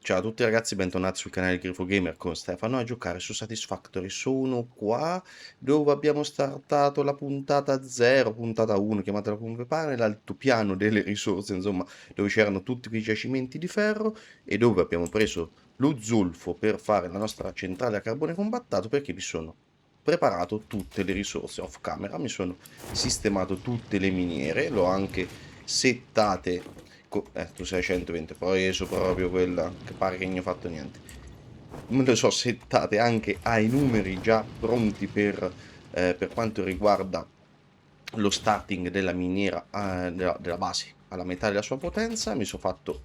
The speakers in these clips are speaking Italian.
Ciao a tutti ragazzi, bentornati sul canale Grifo Gamer con Stefano a giocare su Satisfactory. Sono qua dove abbiamo startato la puntata 0, puntata 1, chiamatela come vi pare, l'altopiano delle risorse, insomma, dove c'erano tutti quei giacimenti di ferro e dove abbiamo preso lo zolfo per fare la nostra centrale a carbone combattato perché mi sono preparato tutte le risorse off camera, mi sono sistemato tutte le miniere, l'ho anche settate. Tu sei 120, poi ho preso proprio quella che pare che non ho fatto niente. Me le so settate anche ai numeri già pronti per quanto riguarda lo starting della miniera, della base alla metà della sua potenza. Mi sono fatto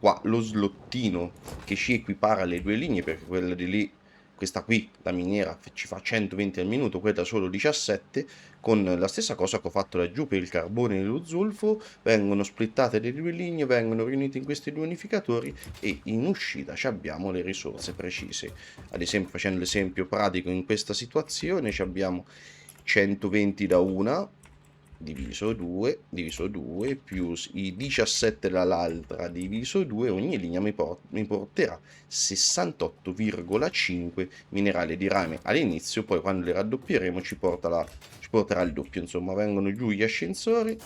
qua lo slottino che ci equipara le due linee, perché quella di lì, questa qui, la miniera, ci fa 120 al minuto, quella solo 17, con la stessa cosa che ho fatto laggiù per il carbone e lo zolfo. Vengono splittate le due linee, vengono riunite in questi due unificatori e in uscita abbiamo le risorse precise. Ad esempio, facendo l'esempio pratico, in questa situazione abbiamo 120 da una, diviso 2, più i 17 dall'altra, diviso 2, ogni linea mi porterà 68,5 minerali di rame all'inizio, poi quando le raddoppieremo ci porterà il doppio. Insomma, vengono giù gli ascensori.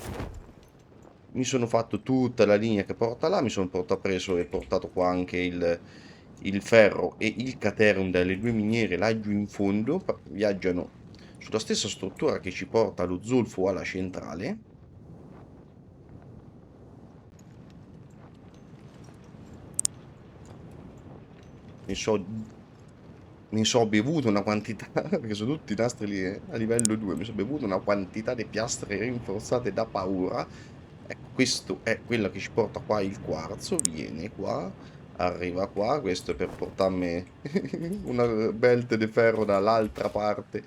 Mi sono fatto tutta la linea che porta là, mi sono preso e portato qua anche il ferro e il caterium dalle due miniere laggiù in fondo, viaggiano sulla stessa struttura che ci porta lo zolfo alla centrale. Mi so, mi so bevuto una quantità, perché sono tutti nastri lì, a livello 2, mi sono bevuto una quantità di piastre rinforzate da paura. Ecco, questo è quello che ci porta qua il quarzo, viene qua, arriva qua, questo è per portarmi una belt di ferro dall'altra parte,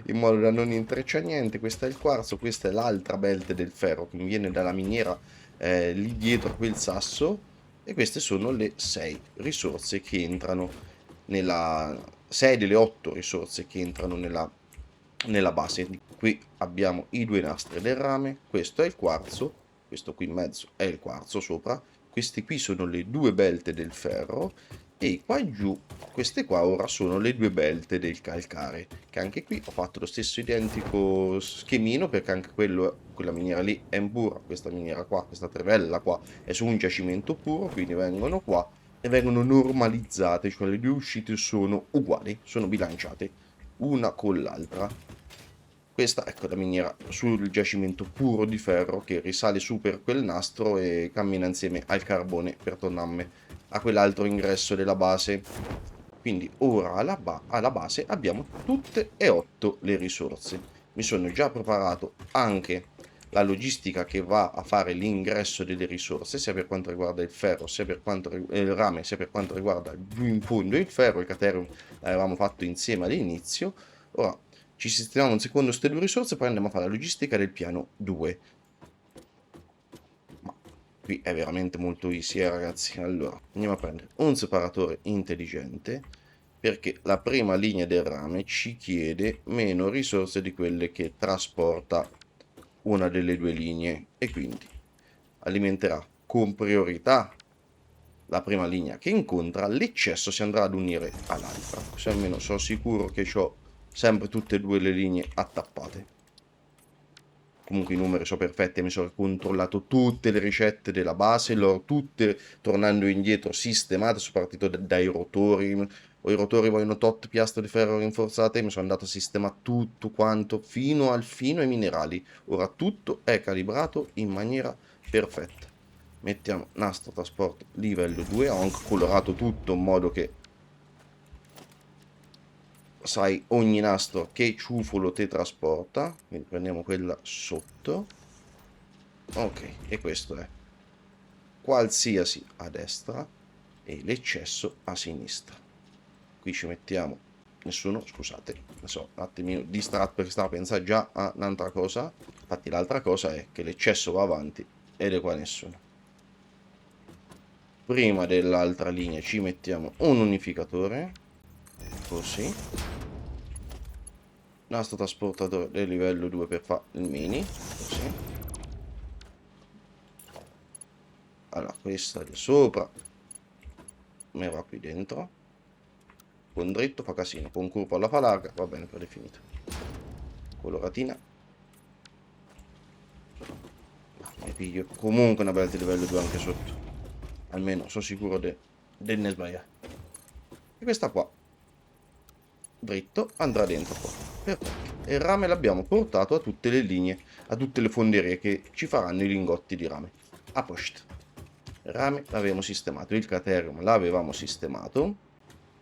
in modo da non intrecciare niente. Questo è il quarzo, questa è l'altra belt del ferro che mi viene dalla miniera lì dietro a quel sasso, e queste sono le 6 risorse che entrano nella 6 delle 8 risorse che entrano nella base. Qui abbiamo i due nastri del rame, questo è il quarzo, questo qui in mezzo è il quarzo sopra, queste qui sono le due belte del ferro e qua giù queste qua ora sono le due belte del calcare, che anche qui ho fatto lo stesso identico schemino, perché anche quella miniera lì è impura, questa miniera qua, questa trivella qua è su un giacimento puro, quindi vengono qua e vengono normalizzate, cioè le due uscite sono uguali, sono bilanciate una con l'altra. Questa, ecco, la miniera sul giacimento puro di ferro che risale su per quel nastro e cammina insieme al carbone per tornarmi a quell'altro ingresso della base. Quindi ora alla base abbiamo tutte e 8 le risorse. Mi sono già preparato anche la logistica che va a fare l'ingresso delle risorse, sia per quanto riguarda il ferro, sia per quanto il rame, sia per quanto riguarda giù in fondo il ferro. Il caterium l'avevamo fatto insieme all'inizio. Ora ci sistemiamo un secondo queste due risorse, poi andiamo a fare la logistica del piano 2. Ma qui è veramente molto easy, ragazzi. Allora, andiamo a prendere un separatore intelligente, perché la prima linea del rame ci chiede meno risorse di quelle che trasporta una delle due linee, e quindi alimenterà con priorità la prima linea che incontra, l'eccesso si andrà ad unire all'altra, così almeno sono sicuro che ho sempre tutte e due le linee attappate. Comunque i numeri sono perfetti, mi sono controllato tutte le ricette della base, le ho tutte, tornando indietro, sistemate, soprattutto dai rotori. I rotori vogliono tot piastre di ferro rinforzate, mi sono andato a sistemare tutto quanto fino al fino ai minerali. Ora tutto è calibrato in maniera perfetta. Mettiamo nastro trasporto livello 2, ho anche colorato tutto in modo che sai ogni nastro che ciufolo te trasporta. Quindi prendiamo quella sotto. Ok, e questo è qualsiasi a destra e l'eccesso a sinistra. Qui ci mettiamo nessuno, scusate, ne so, un attimino distratto perché stavo pensando già a un'altra cosa. Infatti l'altra cosa è che l'eccesso va avanti ed è qua nessuno. Prima dell'altra linea ci mettiamo un unificatore, così. Nastro trasportatore del livello 2 per fare il mini, così. Allora, questa di sopra me va qui dentro. Con dritto fa casino, con curva la fa larga, va bene, per definito. Coloratina. Mi piglio comunque una bella di livello 2 anche sotto. Almeno sono sicuro del ne sbagliare. E questa qua, dritto, andrà dentro qua. Perfetto. E il rame l'abbiamo portato a tutte le linee, a tutte le fonderie che ci faranno i lingotti di rame. A posto. Il rame l'avevamo sistemato, il caterium l'avevamo sistemato.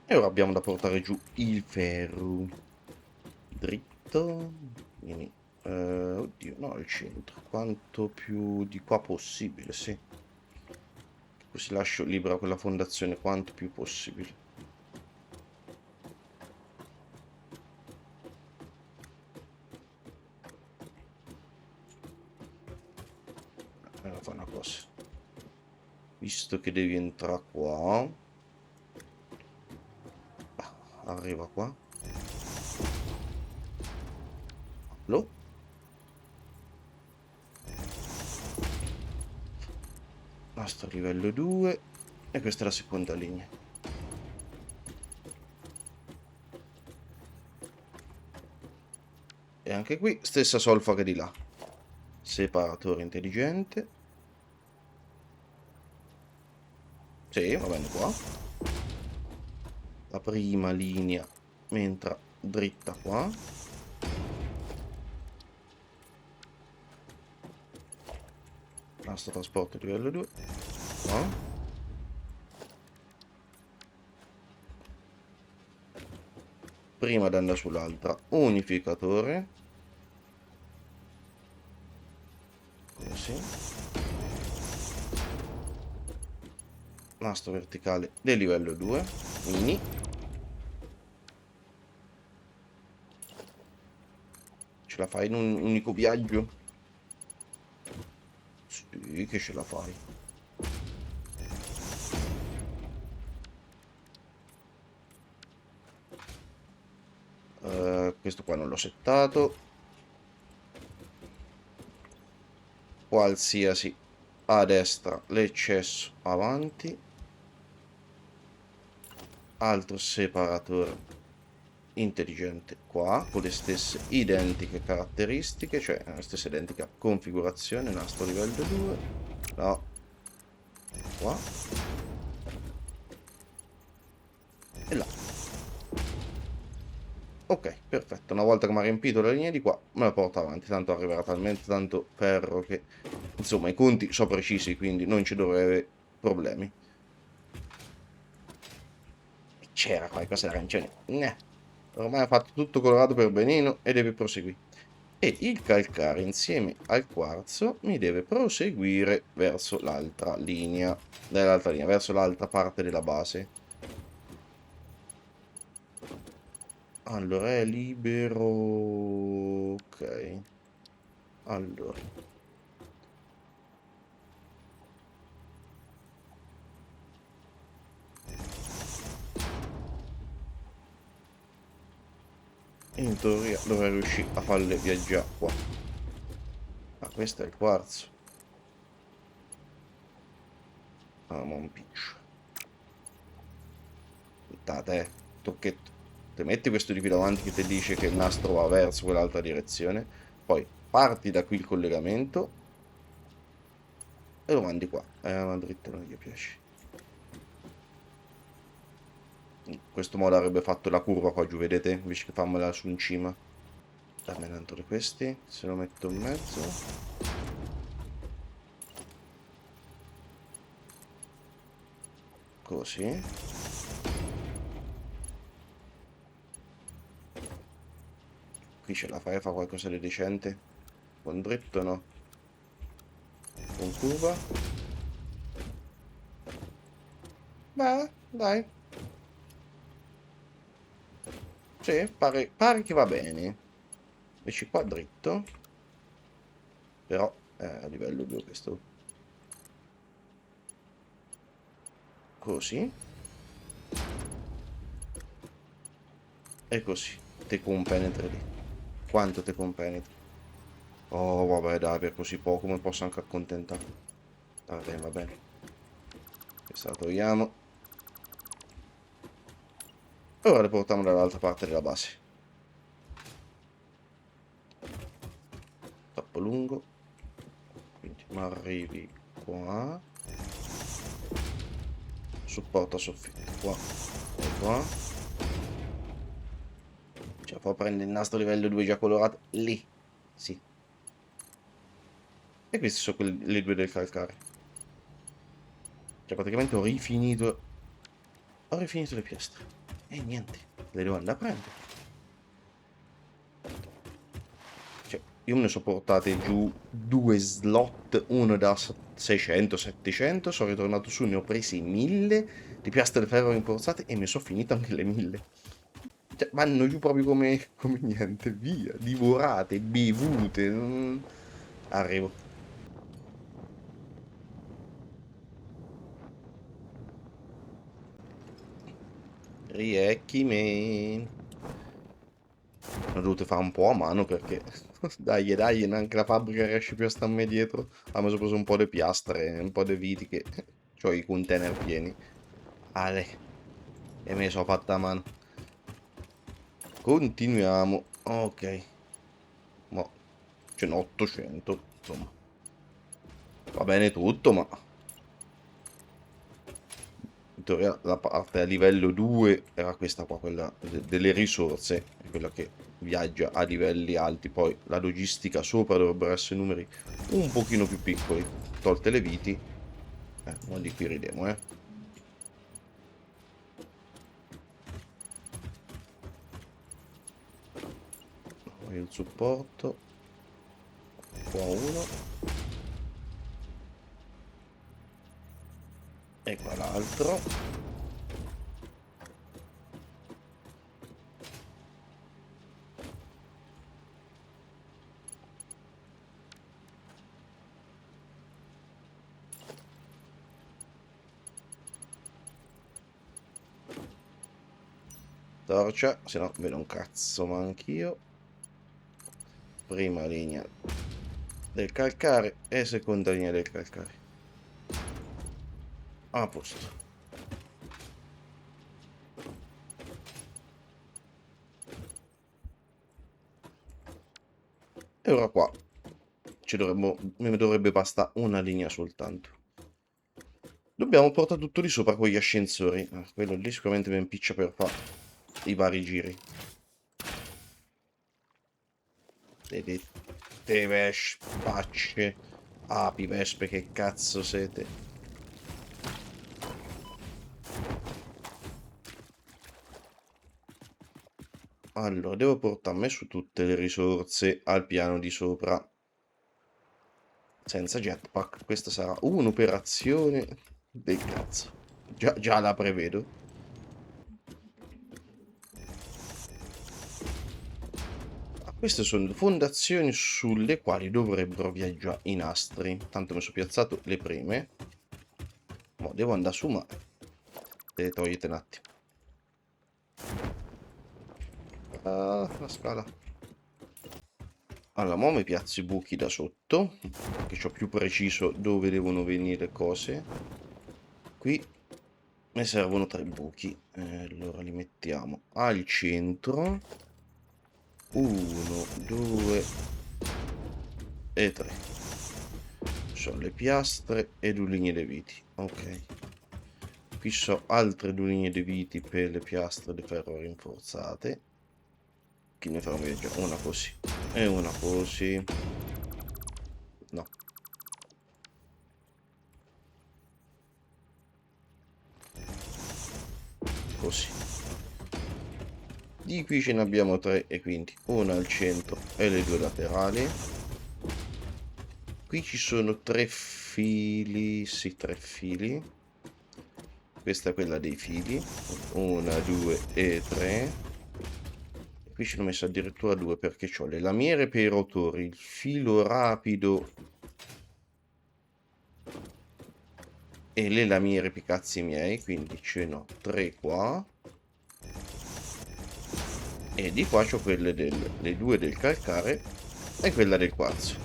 E ora abbiamo da portare giù il ferro. Dritto. Quindi, oddio, no, al centro. Quanto più di qua possibile, sì. Così lascio libera quella fondazione quanto più possibile. Allora fa una cosa. Visto che devi entrare qua. Arriva qua. Lo. Basta livello 2. E questa è la seconda linea. E anche qui stessa solfa che di là. Separatore intelligente. Sì, va bene qua. La prima linea entra dritta qua. Nastro trasporto livello 2. Qua. Prima di andare sull'altra, unificatore. Così. Nastro verticale del livello 2. Mini. Ce la fai in un unico viaggio? Sì, che ce la fai. Questo qua non l'ho settato. Qualsiasi a destra l'eccesso avanti. Altro separatore intelligente qua con le stesse identiche caratteristiche, cioè la stessa identica configurazione. Nastro livello 2. No. Qua. E là. Ok, perfetto. Una volta che mi ha riempito la linea di qua, me la porto avanti. Tanto arriverà talmente tanto ferro che, insomma, i conti sono precisi, quindi non ci dovrei avere problemi. C'era qualcosa d'arancione. Ormai ha fatto tutto colorato per benino e deve proseguire. E il calcare insieme al quarzo mi deve proseguire verso l'altra linea, verso l'altra parte della base. Allora è libero. Ok. Allora. In teoria dovrei riuscire a farle viaggiare qua. Ma questo è il quarzo. Ah, ma un piccio. Aspettate, tocchetto. Te metti questo di qui davanti che ti dice che il nastro va verso quell'altra direzione. Poi parti da qui il collegamento e lo mandi qua. Ma dritto non gli piace. In questo modo avrebbe fatto la curva qua giù, vedete? Invece che farmela su in cima. Dammi tanto di questi, se lo metto in mezzo. Così. Qui ce la fai a fare qualcosa di decente? Con dritto no? Con curva? Beh, dai. Sì, pare che va bene. Invece qua dritto. Però a livello 2 questo. Così. E così. Te compenetra lì. Quanto te compenetra? Oh, vabbè, dai, per così poco mi posso anche accontentare. Va bene, va bene. Questa la togliamo. Ora le portiamo dall'altra parte della base. Troppo lungo. Quindi ma arrivi qua. Supporto a soffitto qua e qua. Cioè fa prendere il nastro livello 2 già colorato lì. Sì. E queste sono le due del calcare. Cioè praticamente ho rifinito le piastre. E niente, le devo andare a prendere. Cioè, io me ne sono portate giù 2 slot, uno da 600, 700, sono ritornato su, ne ho presi 1000 di piastre di ferro rinforzate e mi sono finito anche le 1000. Cioè, vanno giù proprio come niente, via, divorate, bevute. Arrivo. Riecchi me. Ho dovuto fare un po' a mano perché dai, neanche la fabbrica riesce più a starmi dietro. Ha messo preso un po' di piastre, un po' di viti che ho i container pieni. Ale, e me ne sono fatta a mano. Continuiamo. Ok. Ma ce n'ho 800, insomma. Va bene tutto, ma in teoria la parte a livello 2 era questa qua, quella delle risorse, è quella che viaggia a livelli alti. Poi la logistica sopra dovrebbero essere numeri un pochino più piccoli, tolte le viti. Ma di qui ridemo, il supporto, qua uno, e qua l'altro. Torcia, se no vedo un cazzo, ma anch'io. Prima linea del calcare e seconda linea del calcare. A posto. E ora qua mi dovrebbe bastare una linea soltanto. Dobbiamo portare tutto di sopra con gli ascensori. Quello lì sicuramente mi impiccia per fare i vari giri. Vedete, vespe, api, vespe, che cazzo siete? Allora, devo portarmi su tutte le risorse al piano di sopra. Senza jetpack, questa sarà un'operazione del cazzo. Già la prevedo. Queste sono le fondazioni sulle quali dovrebbero viaggiare i nastri. Tanto mi sono piazzato le prime. Ma devo andare su, ma le togliete un attimo. Ah, la scala. Allora, mo mi piazzo i buchi da sotto, che ho più preciso dove devono venire le cose. Qui ne servono 3 buchi. Allora li mettiamo al centro. 1, 2 e 3. Sono le piastre e 2 linee di viti. Ok. Qui sono altre 2 linee di viti per le piastre di ferro rinforzate. Che ne farò viaggiare una così e una così. No. Così. Di qui ce ne abbiamo 3 e quindi una al centro e le 2 laterali. Qui ci sono 3 fili, sì, 3 fili. Questa è quella dei fili. 1, 2 e 3. Qui ci ho messo addirittura 2 perché ho le lamiere per i rotori, il filo rapido e le lamiere per i cazzi miei, quindi ce n'ho 3 qua. E di qua c'ho quelle le 2 del calcare e quella del quarzo.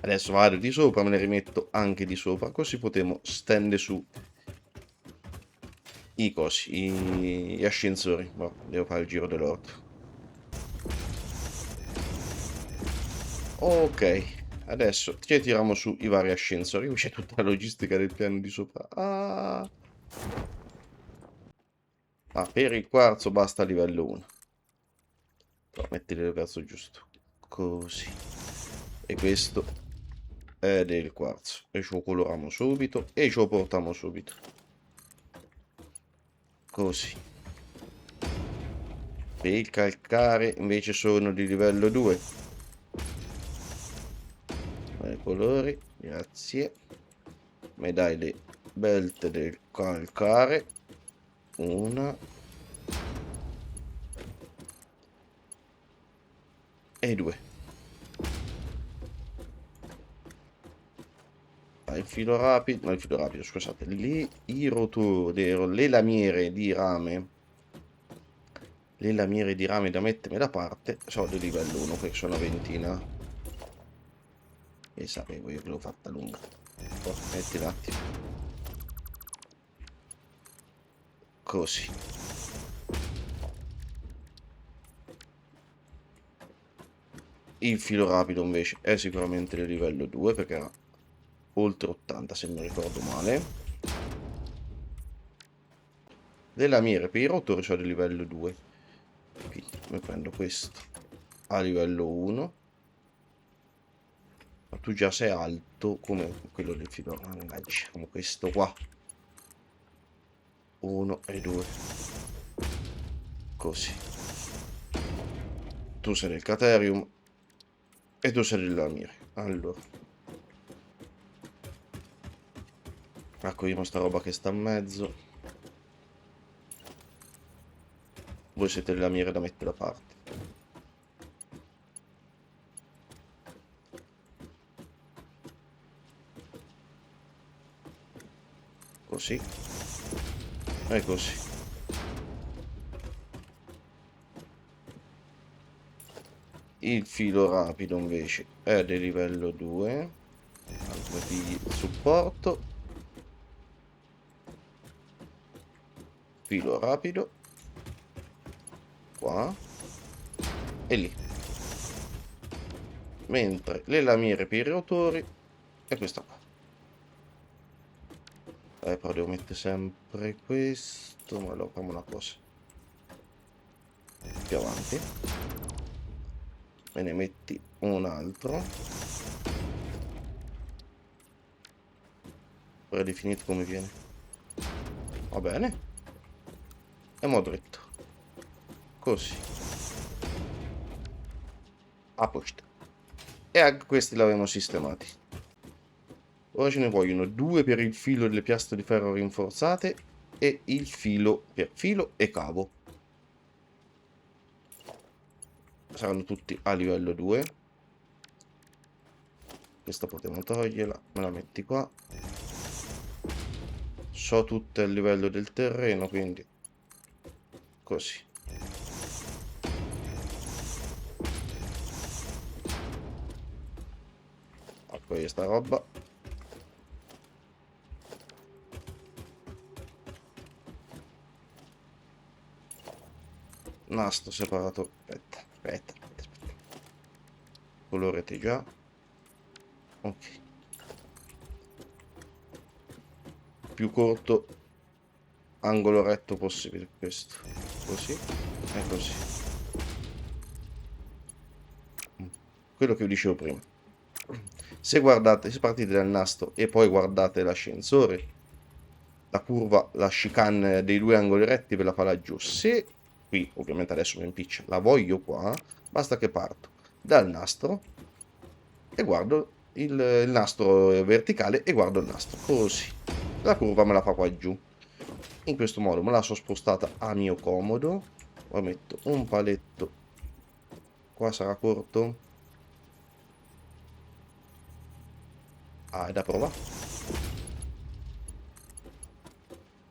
Adesso vado di sopra, me ne rimetto anche di sopra, così potremo stendere su i cosi, gli ascensori. No, devo fare il giro dell'orto. Ok, adesso ci tiriamo su i vari ascensori. C'è tutta la logistica del piano di sopra. Per il quarzo basta livello 1. Però metti il quarzo giusto. Così. E questo è del quarzo. E ce lo coloriamo subito. E ce lo portiamo subito. Così. Per il calcare invece sono di livello 2. I colori, grazie. Mi dai le belt del calcare. Una. E 2. Il filo rapido, no, il filo rapido, scusate, i rotori, le lamiere di rame, da mettermi da parte, sono di livello 1, che sono 20. E sapevo io che l'ho fatta lunga. Metti un attimo. Così. Il filo rapido invece è sicuramente di livello 2, perché era oltre 80 se mi ricordo male. Le lamiere per i rotori sono di livello 2. Quindi mi prendo questo a livello 1. Ma tu già sei alto come quello del filo. Mannaggia, come questo qua. 1 e 2. Così. Tu sei del Caterium e tu sei del lamiere. Allora. Raccogliamo sta roba che sta in mezzo. Voi siete del lamiere da mettere da parte. Così. E così. Il filo rapido invece è del livello 2. Altro di supporto. Filo rapido. Qua. E lì. Mentre le lamiere per i rotori è questa qua. Però devo mettere sempre questo. Ma allora facciamo una cosa. Più avanti. Me ne metti un altro. Ora definito come viene. Va bene. E mo dritto. Così. A posto. E anche questi l'avevamo sistemati. Ora ce ne vogliono 2 per il filo delle piastre di ferro rinforzate e il filo per filo e cavo. Saranno tutti a livello 2. Questa potremo toglierla, me la metti qua. So tutte a livello del terreno, quindi così. Poi sta roba. Nastro separato. Aspetta. Colorete già. Ok. Più corto angolo retto possibile questo. Così e così. Quello che vi dicevo prima. Se guardate, se partite dal nastro e poi guardate l'ascensore, la curva, la chicane dei 2 angoli retti ve la fa laggiù. Se qui, ovviamente adesso mi impiccia, la voglio qua, basta che parto dal nastro e guardo il nastro verticale e guardo il nastro. Così. La curva me la fa qua giù. In questo modo me la so spostata a mio comodo. Poi metto un paletto. Qua sarà corto. È da prova.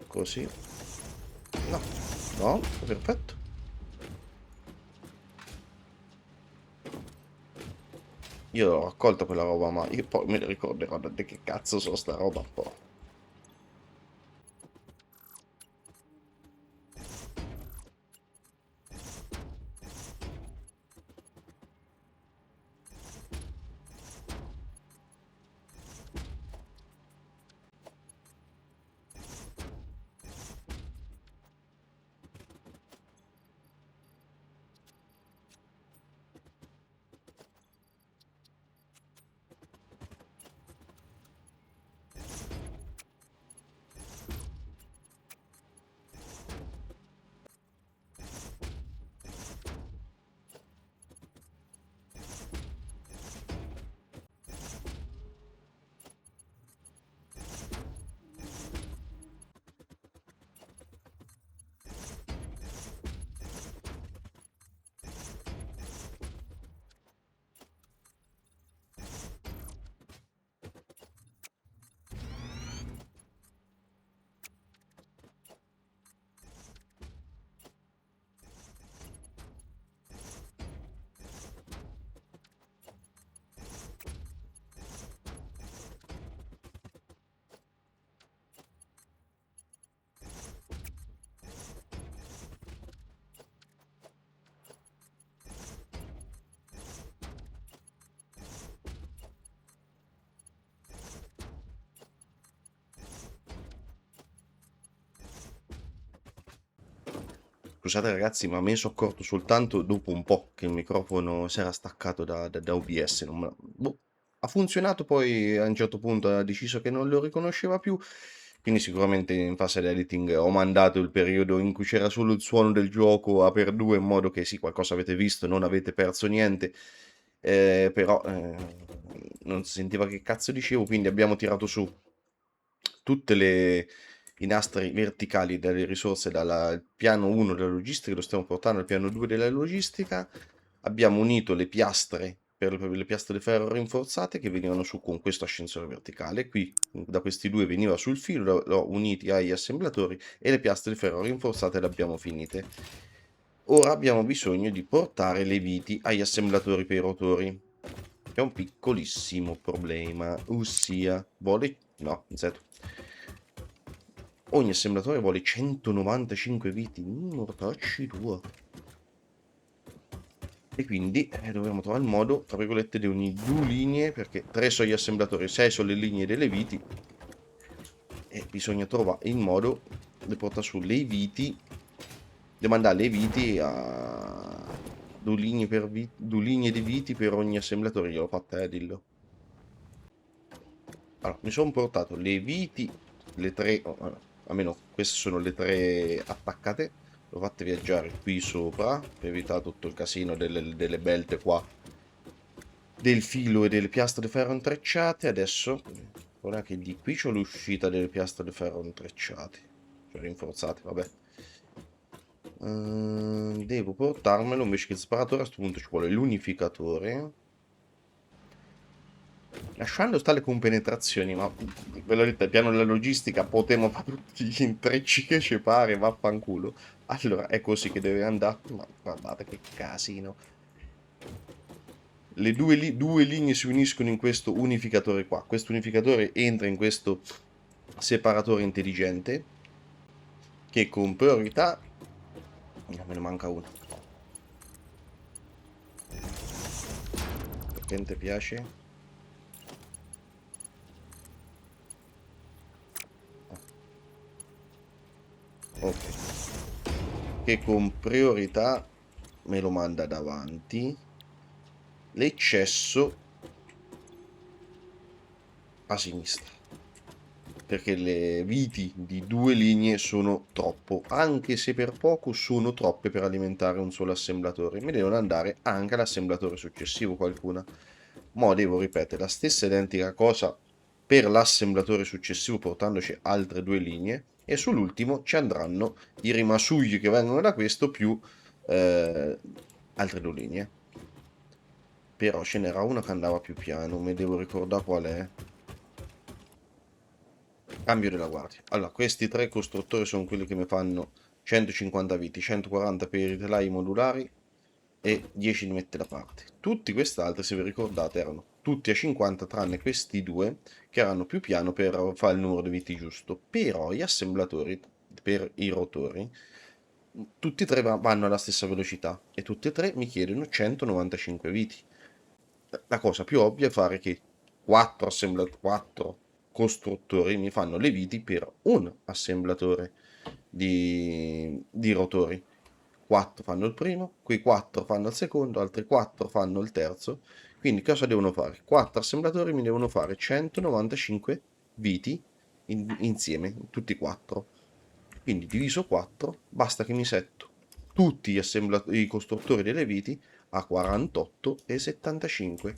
Così. No, perfetto. Io ho raccolto quella roba, ma io poi me ne ricorderò da te che cazzo so sta roba un po'. Scusate ragazzi, ma me ne sono accorto soltanto dopo un po' che il microfono si era staccato da OBS. Boh, ha funzionato, poi a un certo punto ha deciso che non lo riconosceva più. Quindi sicuramente in fase di editing ho mandato il periodo in cui c'era solo il suono del gioco a per due, in modo che sì, qualcosa avete visto, non avete perso niente. Però non si sentiva che cazzo dicevo, quindi abbiamo tirato su tutte i nastri verticali delle risorse dal piano 1 della logistica, lo stiamo portando al piano 2 della logistica. Abbiamo unito le piastre per le piastre di ferro rinforzate che venivano su con questo ascensore verticale. Qui da questi due veniva sul filo, l'ho uniti agli assemblatori e le piastre di ferro rinforzate le abbiamo finite. Ora abbiamo bisogno di portare le viti agli assemblatori per i rotori. C'è un piccolissimo problema, ossia vuole... no, Z. Ogni assemblatore vuole 195 viti, mortacci tua. E quindi dovremo trovare il modo, tra virgolette, di unire due linee, perché 3 sono gli assemblatori, 6 sono le linee delle viti, e bisogna trovare il modo di portare su le viti, di mandare le viti a due linee di viti per ogni assemblatore. Gliel'ho fatta, dillo. Allora, mi sono portato le viti, le tre, almeno queste sono le tre attaccate, le ho fatte viaggiare qui sopra per evitare tutto il casino delle belte qua, del filo e delle piastre di ferro intrecciate. Adesso, ora che di qui c'ho l'uscita delle piastre di ferro intrecciate, cioè rinforzate, vabbè. Devo portarmelo invece che il separatore. A questo punto ci vuole l'unificatore. Lasciando stare le compenetrazioni, ma ve l'ho detto, il piano della logistica potremmo fare tutti gli intrecci che ci pare, vaffanculo. Allora, è così che deve andare. Ma guardate che casino. Le due linee si uniscono in questo unificatore qua. Questo unificatore entra in questo separatore intelligente, che con priorità... me ne manca uno. Perché non ti piace? Ok. Che con priorità me lo manda davanti. L'eccesso a sinistra, perché le viti di due linee sono troppo, anche se per poco sono troppe per alimentare un solo assemblatore. Mi devono andare anche all'assemblatore successivo qualcuna, ma devo ripetere la stessa identica cosa per l'assemblatore successivo, portandoci altre due linee, e sull'ultimo ci andranno i rimasugli che vengono da questo più altre due linee. Però ce n'era una che andava più piano, mi devo ricordare qual è. Cambio della guardia. Allora, questi tre costruttori sono quelli che mi fanno 150 viti, 140 per i telai modulari e 10 li mette da parte. Tutti quest'altri, se vi ricordate, erano tutti a 50 tranne questi due che erano più piano per fare il numero di viti giusto. Però gli assemblatori per i rotori tutti e tre vanno alla stessa velocità e tutti e tre mi chiedono 195 viti. La cosa più ovvia è fare che 4 costruttori mi fanno le viti per un assemblatore di rotori. 4 fanno il primo, quei 4 fanno il secondo, altri 4 fanno il terzo. Quindi cosa devono fare? 4 assemblatori mi devono fare 195 viti insieme, tutti e 4. Quindi diviso 4, basta che mi setto tutti i costruttori delle viti a 48 e 75.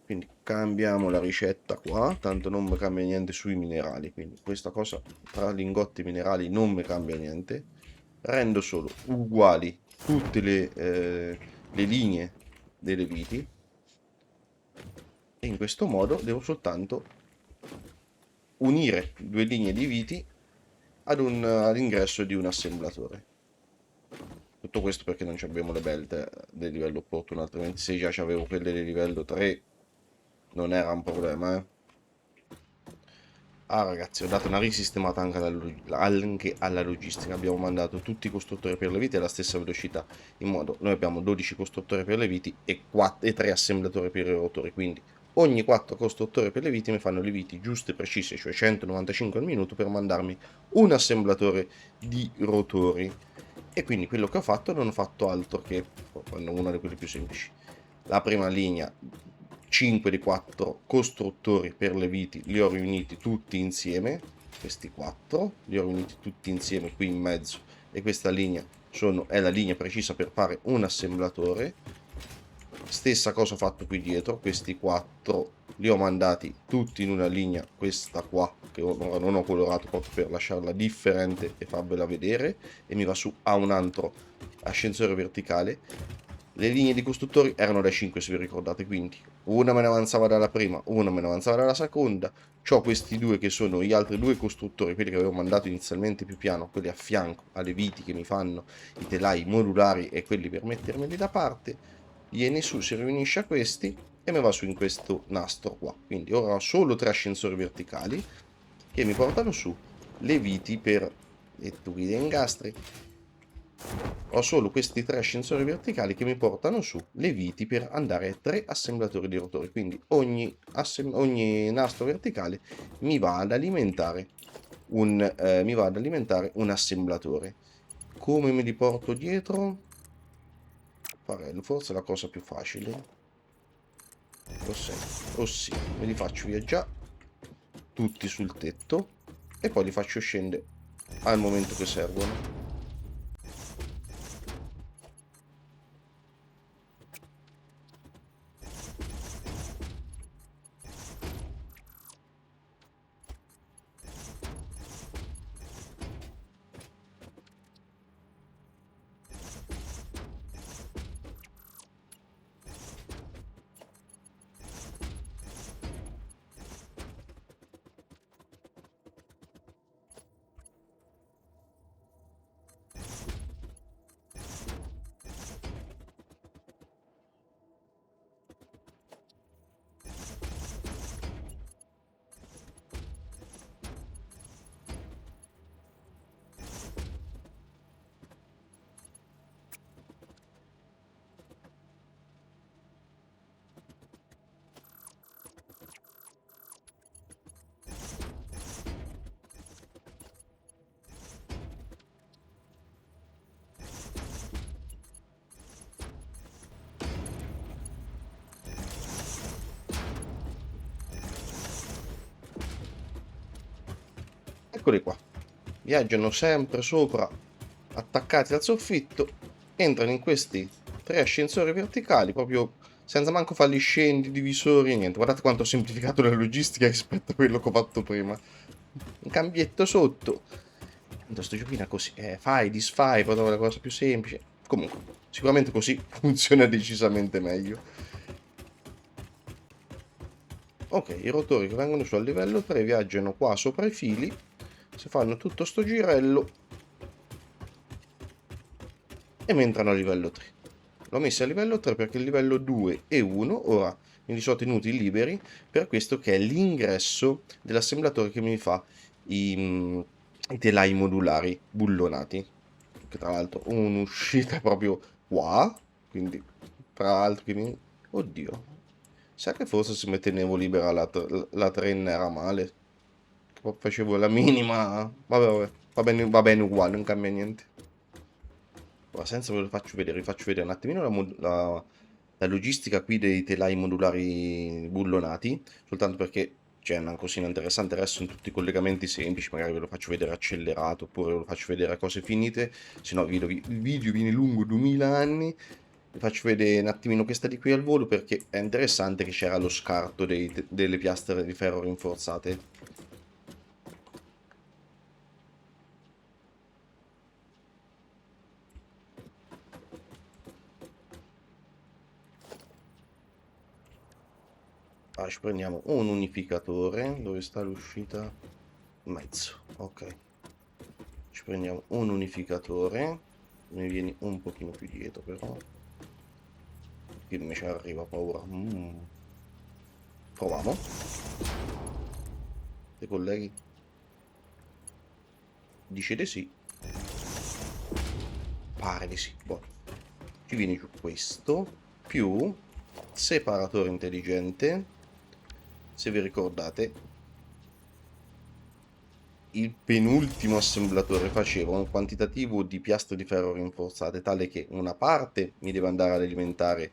Quindi cambiamo la ricetta qua, tanto non mi cambia niente sui minerali, quindi questa cosa tra lingotti minerali non mi cambia niente. Rendo solo uguali tutte le linee delle viti e in questo modo devo soltanto unire due linee di viti all'ingresso di un assemblatore. Tutto questo perché non abbiamo le belt del livello opportuno, altrimenti se già avevo quelle del livello 3 non era un problema, eh. Ah ragazzi, ho dato una risistemata anche alla logistica, abbiamo mandato tutti i costruttori per le viti alla stessa velocità, in modo noi abbiamo 12 costruttori per le viti e 3 assemblatori per i rotori, quindi ogni 4 costruttori per le viti mi fanno le viti giuste e precise, cioè 195 al minuto per mandarmi un assemblatore di rotori. E quindi quello che ho fatto non ho fatto altro che, prendo una di quelle più semplici, la prima linea, 5 di 4 costruttori per le viti li ho riuniti tutti insieme, questi 4 li ho riuniti tutti insieme qui in mezzo e questa linea è la linea precisa per fare un assemblatore. Stessa cosa ho fatto qui dietro, questi 4 li ho mandati tutti in una linea, questa qua che ora non ho colorato proprio per lasciarla differente e farvela vedere, e mi va su a un altro ascensore verticale. Le linee di costruttori erano da 5 se vi ricordate, quindi una me ne avanzava dalla prima, una me ne avanzava dalla seconda. C'ho questi due che sono gli altri due costruttori, quelli che avevo mandato inizialmente più piano, quelli a fianco alle viti che mi fanno i telai modulari e quelli per mettermeli da parte. Viene su, si riunisce a questi e mi va su in questo nastro qua. Quindi ora ho solo 3 ascensori verticali che mi portano su le viti per le tubi dei ingastri. Ho solo questi 3 ascensori verticali che mi portano su le viti per andare a 3 assemblatori di rotori. Quindi ogni nastro verticale mi va ad alimentare un assemblatore. Come me li porto dietro? Farello, forse è la cosa più facile. Ossia, me li faccio viaggiare tutti sul tetto e poi li faccio scendere al momento che servono. Eccoli qua. Viaggiano sempre sopra, attaccati al soffitto, entrano in questi 3 ascensori verticali, proprio senza manco farli scendi, divisori, niente. Guardate quanto ho semplificato la logistica rispetto a quello che ho fatto prima. Un cambietto sotto. Sto giochino è così, fai, disfai, proprio la cosa più semplice. Comunque, sicuramente così funziona decisamente meglio. Ok, i rotori che vengono su al livello 3 viaggiano qua sopra i fili, si fanno tutto sto girello e mi entrano a livello 3. l'ho messa a livello 3 perché il livello 2 e 1 ora me li sono tenuti liberi per questo che è l'ingresso dell'assemblatore che mi fa i telai modulari bullonati, che tra l'altro ho un'uscita proprio qua, quindi tra l'altro che mi... Oddio, sa che forse se me tenevo libera la trenna era male, che facevo la minima, vabbè, va bene uguale, non cambia niente. Ora, senza ve lo faccio vedere, vi faccio vedere un attimino la logistica qui dei telai modulari bullonati, soltanto perché c'è una cosina interessante, adesso sono tutti collegamenti semplici, magari ve lo faccio vedere accelerato, oppure ve lo faccio vedere a cose finite, se no il video viene lungo 2000 anni. Vi faccio vedere un attimino questa di qui al volo perché è interessante che c'era lo scarto delle piastre di ferro rinforzate. Ah, ci prendiamo un unificatore, dove sta l'uscita? Mezzo, ok. Ci prendiamo un unificatore, mi vieni un pochino più dietro però, che mi ci arriva paura. Proviamo, te colleghi? Dice di sì, pare di sì. Buono. Ci viene giù questo, più separatore intelligente, se vi ricordate, il penultimo assemblatore faceva un quantitativo di piastre di ferro rinforzate tale che una parte mi deve andare ad alimentare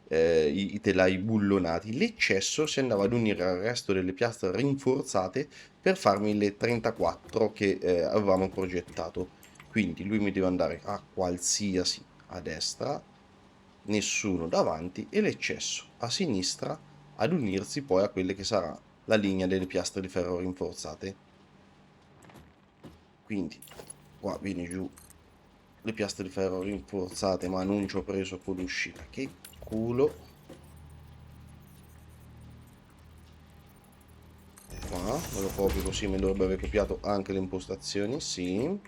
i telai bullonati, l'eccesso si andava ad unire al resto delle piastre rinforzate per farmi le 34 che avevamo progettato. Quindi lui mi deve andare a qualsiasi a destra, nessuno davanti e l'eccesso a sinistra ad unirsi poi a quelle che sarà la linea delle piastre di ferro rinforzate. Quindi qua viene giù le piastre di ferro rinforzate, ma non ci ho preso con l'uscita. Che culo. Qua me lo copio così mi dovrebbe aver copiato anche le impostazioni. Sì.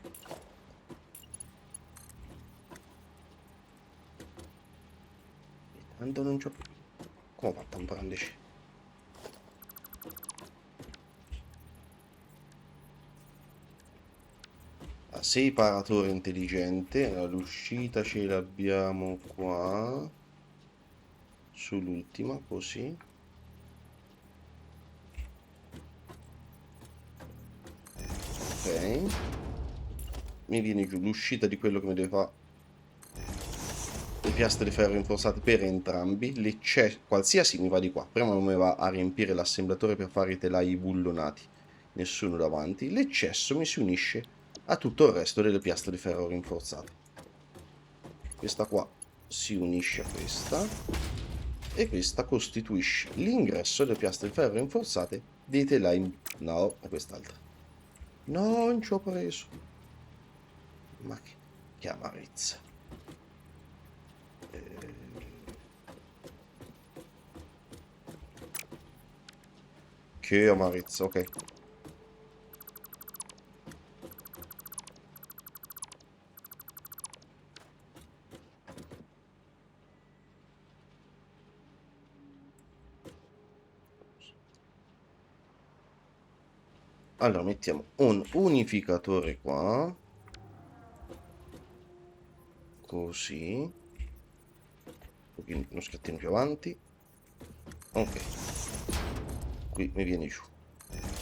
Tanto non c'ho... Come ho fatto a non prenderci? Separatore intelligente, l'uscita ce l'abbiamo qua, sull'ultima, così. Ok. Mi viene giù l'uscita di quello che mi deve fare le piastre di ferro rinforzate per entrambi, qualsiasi mi va di qua, prima mi va a riempire l'assemblatore per fare i telai bullonati, nessuno davanti, l'eccesso mi si unisce a tutto il resto delle piastre di ferro rinforzate. Questa qua si unisce a questa e questa costituisce l'ingresso delle piastre di ferro rinforzate dei telai... No, è quest'altra. No, non ci ho preso. Ma che amarezza. Che amarezza, ok. Allora mettiamo un unificatore qua, così, uno scattino più avanti, ok, qui mi viene giù.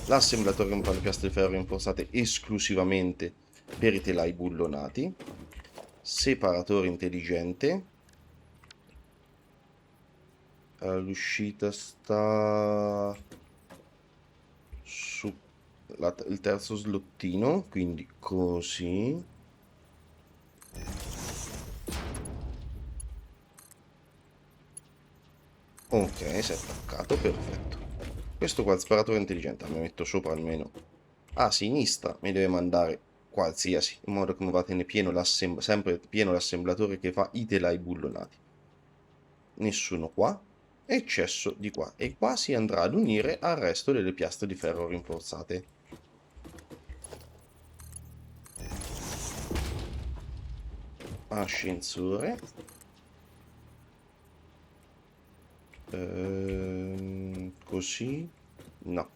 L'assemblatore che mi fa le piastre di ferro rinforzate esclusivamente per i telai bullonati, separatore intelligente, l'uscita sta su il terzo slottino, quindi così. Ok, si è attaccato, perfetto. Questo qua è il sparatore intelligente, mi metto sopra almeno a sinistra, mi deve mandare qualsiasi, in modo che mi va a tenere pieno sempre pieno l'assemblatore che fa i telai bullonati. Nessuno qua, eccesso di qua, e qua si andrà ad unire al resto delle piastre di ferro rinforzate. Ascensore. Così? No,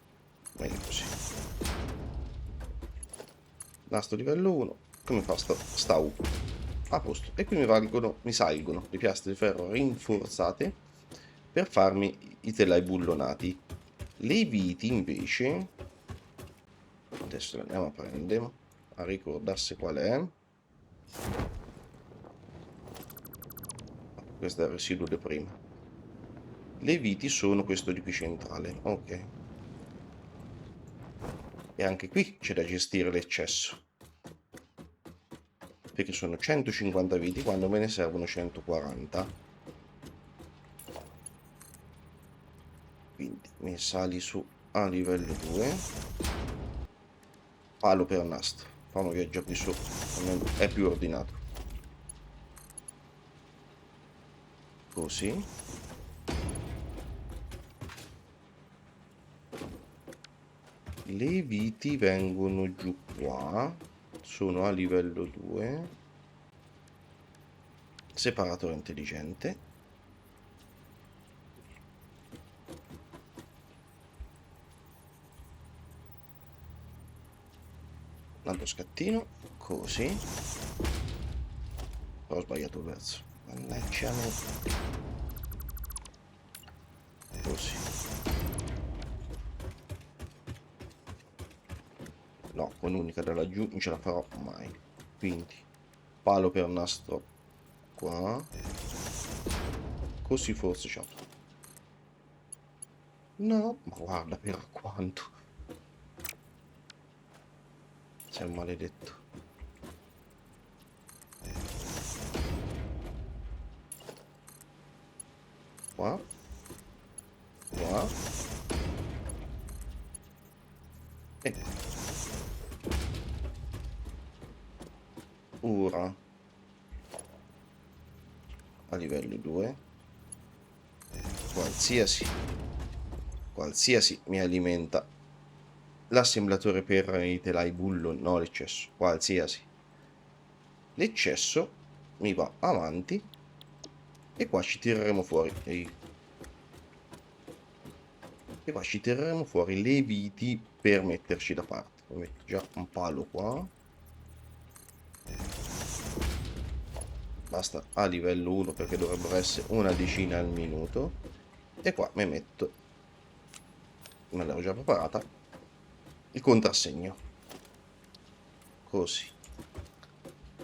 meglio così. Nastro livello 1. Come fa sta U? A posto. E qui mi salgono le piastre di ferro rinforzate per farmi i telai bullonati. Le viti invece, adesso le andiamo a prendere, a ricordarsi qual è. Questo è il residuo di prima. Le viti sono questo di qui centrale, ok. E anche qui c'è da gestire l'eccesso, perché sono 150 viti quando me ne servono 140. Quindi mi sali su a livello 2, palo per nastro, fammi viaggiare qui su, almeno è più ordinato. Così. Le viti vengono giù qua, sono a livello 2, separatore intelligente. Un altro scattino, così. Ho sbagliato il verso. Mannaggia me. Così. No, con unica da laggiù non ce la farò mai. Quindi, palo per nastro qua. Così forse ce la fa. No, ma guarda per quanto. Sei un maledetto. Qua. Qua. E ora a livello 2 qualsiasi mi alimenta l'assemblatore per i telai bullo, no l'eccesso, qualsiasi l'eccesso mi va avanti e qua ci tireremo fuori le viti per metterci da parte. Metto già un palo qua, basta a livello 1 perché dovrebbero essere una decina al minuto, e qua mi metto, me l'avevo già preparata, il contrassegno, così.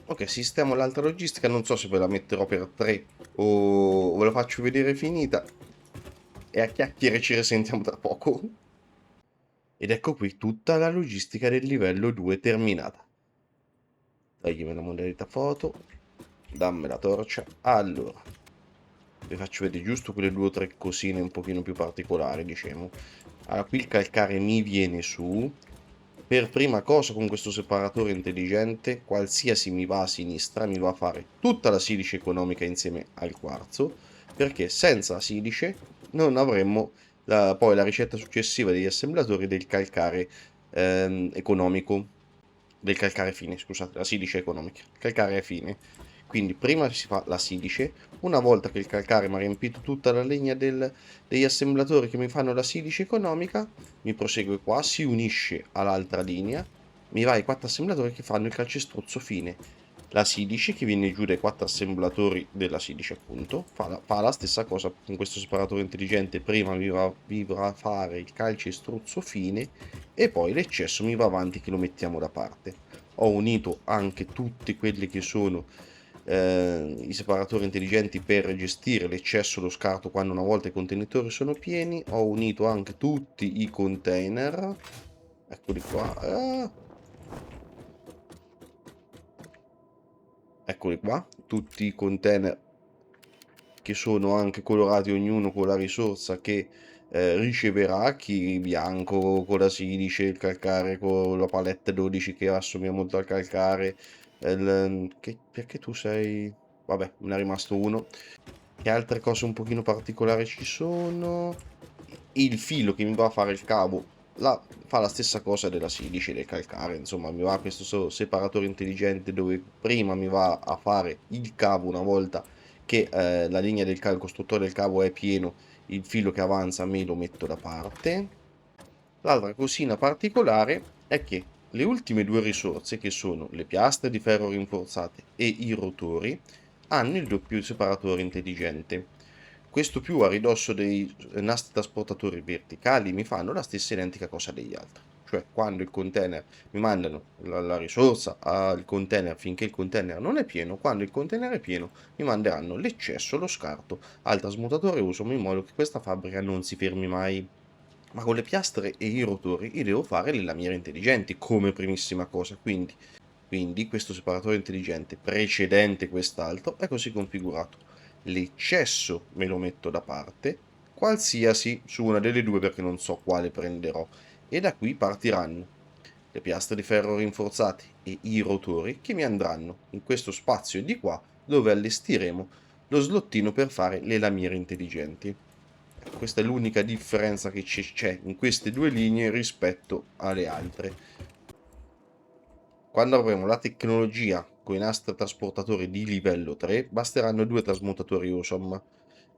Ok, sistemo l'altra logistica, non so se ve la metterò per 3 o ve la faccio vedere finita, e a chiacchiere ci risentiamo tra poco. Ed ecco qui tutta la logistica del livello 2 terminata. Toglimi la modalità foto, dammi la torcia. Allora, vi faccio vedere giusto quelle 2 o 3 cosine un pochino più particolari, diciamo. Allora, qui il calcare mi viene su. Per prima cosa, con questo separatore intelligente, qualsiasi mi va a sinistra mi va a fare tutta la silice economica insieme al quarzo, perché senza silice non avremmo poi la ricetta successiva degli assemblatori del calcare economico, del calcare fine, scusate, la silice economica, il calcare è fine. Quindi prima si fa la silice, una volta che il calcare mi ha riempito tutta la legna degli assemblatori che mi fanno la silice economica, mi prosegue qua, si unisce all'altra linea, mi va ai 4 assemblatori che fanno il calcestruzzo fine. La silice che viene giù dai 4 assemblatori della silice appunto, fa la stessa cosa con questo separatore intelligente, prima mi va a fare il calcestruzzo fine e poi l'eccesso mi va avanti che lo mettiamo da parte. Ho unito anche tutti quelli che sono i separatori intelligenti per gestire l'eccesso e lo scarto quando una volta i contenitori sono pieni. Ho unito anche tutti i container, eccoli qua, eccoli qua, tutti i container che sono anche colorati ognuno con la risorsa che riceverà, chi bianco con la silice, il calcare con la palette 12 che assomiglia molto al calcare, perché tu sei... vabbè, me ne è rimasto uno. Che altre cose un pochino particolari ci sono? Il filo che mi va a fare il cavo fa la stessa cosa della silice e del calcare, insomma mi va questo separatore intelligente dove prima mi va a fare il cavo una volta che la linea del cavo, il costruttore del cavo è pieno, il filo che avanza me lo metto da parte. L'altra cosina particolare è che le ultime due risorse, che sono le piastre di ferro rinforzate e i rotori, hanno il doppio separatore intelligente. Questo più a ridosso dei nastri trasportatori verticali mi fanno la stessa identica cosa degli altri. Cioè, quando il container mi mandano la risorsa al container finché il container non è pieno, quando il container è pieno mi manderanno l'eccesso, lo scarto al trasmutatore uso in modo che questa fabbrica non si fermi mai. Ma con le piastre e i rotori io devo fare le lamiere intelligenti come primissima cosa, quindi questo separatore intelligente precedente quest'altro è così configurato. L'eccesso me lo metto da parte, qualsiasi su una delle due perché non so quale prenderò, e da qui partiranno le piastre di ferro rinforzate e i rotori che mi andranno in questo spazio di qua dove allestiremo lo slottino per fare le lamiere intelligenti. Questa è l'unica differenza che c'è in queste due linee rispetto alle altre. Quando avremo la tecnologia con i nastri trasportatori di livello 3, basteranno due trasmutatori Osom,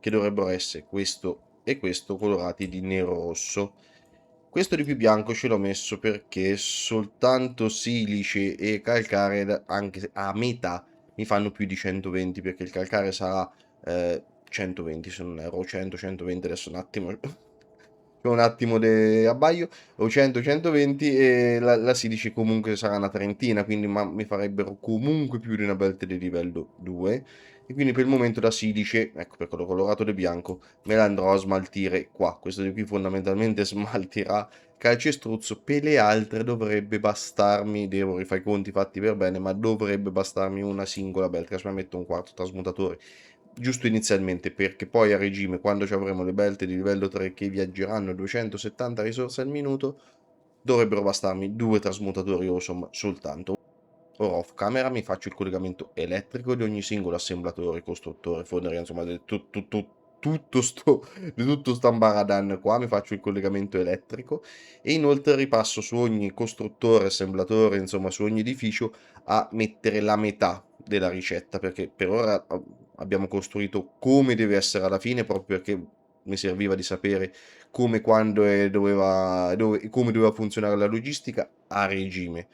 che dovrebbero essere questo e questo colorati di nero-rosso. Questo di più bianco ce l'ho messo perché soltanto silice e calcare, anche a metà, mi fanno più di 120, perché il calcare sarà 120 se non erro, 100-120, adesso un attimo di abbaglio, o 100-120 e la silice comunque sarà una trentina, quindi mi farebbero comunque più di una belt di livello 2. E quindi per il momento la silice, ecco perché l'ho colorato di bianco, me la andrò a smaltire qua. Questo di qui fondamentalmente smaltirà calcestruzzo, per le altre dovrebbe bastarmi, devo rifare i conti fatti per bene, ma dovrebbe bastarmi una singola belt, che metto un quarto trasmutatore giusto inizialmente, perché poi a regime, quando ci avremo le belt di livello 3 che viaggeranno a 270 risorse al minuto, dovrebbero bastarmi due trasmutatori Awesome soltanto. Ora off camera mi faccio il collegamento elettrico di ogni singolo assemblatore, costruttore, forneria, insomma, di tutto sto ambaradan qua, mi faccio il collegamento elettrico e inoltre ripasso su ogni costruttore, assemblatore, insomma, su ogni edificio a mettere la metà della ricetta, perché per ora abbiamo costruito come deve essere alla fine, proprio perché mi serviva di sapere come, quando e come doveva funzionare la logistica a regime.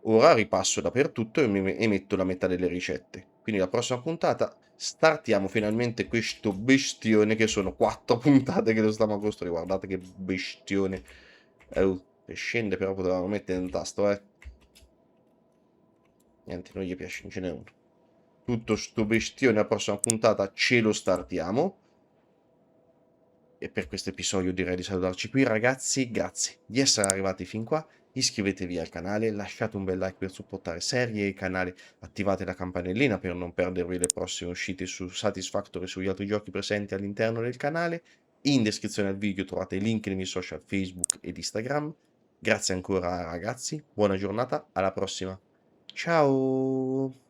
Ora ripasso dappertutto e metto la metà delle ricette. Quindi la prossima puntata startiamo finalmente questo bestione, che sono 4 puntate che lo stiamo a costruire. Guardate che bestione. Se scende però potevamo mettere un tasto, eh. Niente, non gli piace, non ce n'è uno. Tutto sto bestione, la prossima puntata ce lo startiamo. E per questo episodio direi di salutarci qui, ragazzi. Grazie di essere arrivati fin qua. Iscrivetevi al canale, lasciate un bel like per supportare serie e il canale, attivate la campanellina per non perdervi le prossime uscite su Satisfactory e sugli altri giochi presenti all'interno del canale. In descrizione al video trovate i link nei miei social Facebook ed Instagram. Grazie ancora ragazzi, buona giornata, alla prossima. Ciao!